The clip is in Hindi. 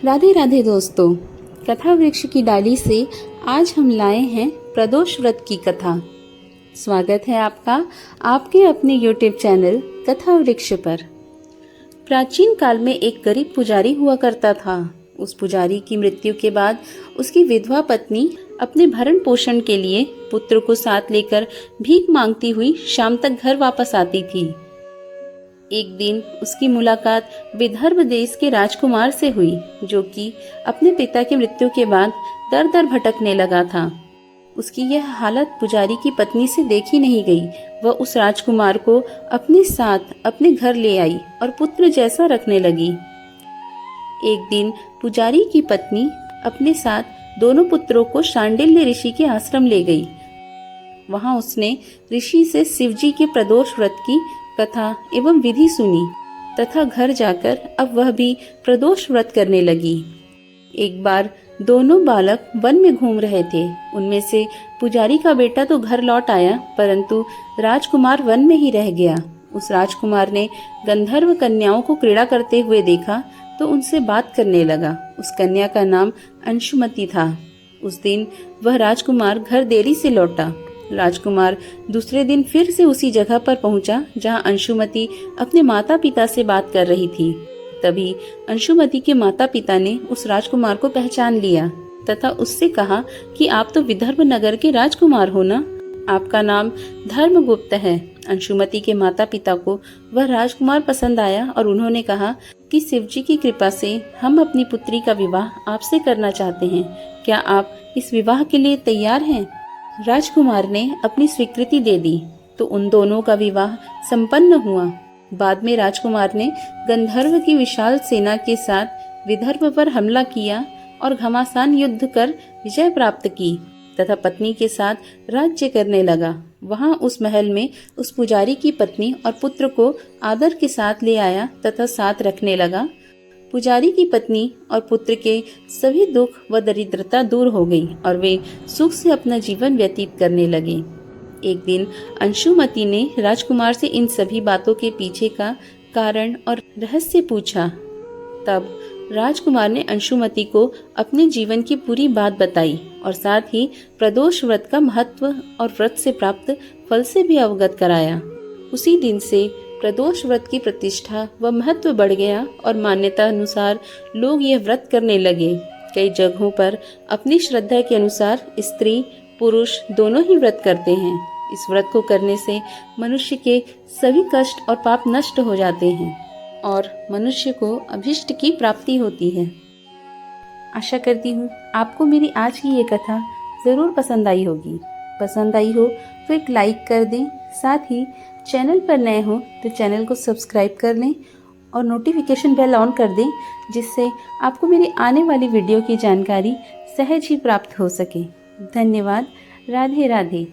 राधे राधे दोस्तों, कथा वृक्ष की डाली से आज हम लाए हैं प्रदोष व्रत की कथा। स्वागत है आपका आपके अपने YouTube चैनल कथा वृक्ष पर। प्राचीन काल में एक गरीब पुजारी हुआ करता था। उस पुजारी की मृत्यु के बाद उसकी विधवा पत्नी अपने भरण पोषण के लिए पुत्र को साथ लेकर भीख मांगती हुई शाम तक घर वापस आती थी। एक दिन उसकी मुलाकात विदर्भ देश के राजकुमार से हुई, जो कि अपने पिता की मृत्यु के बाद दर दर भटकने लगा था। उसकी यह हालत पुजारी की पत्नी से देखी नहीं गई। वह उस राजकुमार को अपने साथ अपने घर ले आई और पुत्र जैसा रखने लगी। एक दिन पुजारी की पत्नी अपने साथ दोनों पुत्रों को शांडिल्य ऋषि के आश्रम ले गई। वहां उसने ऋषि से शिवजी के प्रदोष व्रत की कथा एवं विधि सुनी तथा घर जाकर अब वह भी प्रदोष व्रत करने लगी। एक बार दोनों बालक वन में घूम रहे थे। उनमें से पुजारी का बेटा तो घर लौट आया, परंतु राजकुमार वन में ही रह गया। उस राजकुमार ने गंधर्व कन्याओं को क्रीड़ा करते हुए देखा तो उनसे बात करने लगा। उस कन्या का नाम अंशुमति था। उस दिन वह राजकुमार घर देरी से लौटा। राजकुमार दूसरे दिन फिर से उसी जगह पर पहुंचा जहां अंशुमति अपने माता पिता से बात कर रही थी। तभी अंशुमति के माता पिता ने उस राजकुमार को पहचान लिया तथा उससे कहा कि आप तो विदर्भ नगर के राजकुमार हो ना, आपका नाम धर्मगुप्त है। अंशुमति के माता पिता को वह राजकुमार पसंद आया और उन्होंने कहा कि शिवजी की कृपा से हम अपनी पुत्री का विवाह आपसे करना चाहते हैं। क्या आप इस विवाह के लिए तैयार हैं? राजकुमार ने अपनी स्वीकृति दे दी तो उन दोनों का विवाह संपन्न हुआ। बाद में राजकुमार ने गंधर्व की विशाल सेना के साथ विदर्भ पर हमला किया और घमासान युद्ध कर विजय प्राप्त की तथा पत्नी के साथ राज्य करने लगा। वहां उस महल में उस पुजारी की पत्नी और पुत्र को आदर के साथ ले आया तथा साथ रखने लगा। पुजारी की पत्नी और पुत्र के सभी दुख व दरिद्रता दूर हो गई और वे सुख से अपना जीवन व्यतीत करने लगे। एक दिन अंशुमति ने राजकुमार से इन सभी बातों के पीछे का कारण और रहस्य पूछा। तब राजकुमार ने अंशुमति को अपने जीवन की पूरी बात बताई और साथ ही प्रदोष व्रत का महत्व और व्रत से प्राप्त फल से भी अवगत कराया। उसी दिन से प्रदोष व्रत की प्रतिष्ठा व महत्व बढ़ गया और मान्यता अनुसार लोग यह व्रत करने लगे। कई जगहों पर अपनी श्रद्धा के अनुसार स्त्री पुरुष दोनों ही व्रत करते हैं। इस व्रत को करने से मनुष्य के सभी कष्ट और पाप नष्ट हो जाते हैं और मनुष्य को अभीष्ट की प्राप्ति होती है। आशा करती हूँ आपको मेरी आज की ये कथा ज़रूर पसंद आई होगी। पसंद आई हो तो एक लाइक कर दें, साथ ही चैनल पर नए हो तो चैनल को सब्सक्राइब कर लें और नोटिफिकेशन बेल ऑन कर दें, जिससे आपको मेरी आने वाली वीडियो की जानकारी सहज ही प्राप्त हो सके। धन्यवाद। राधे राधे।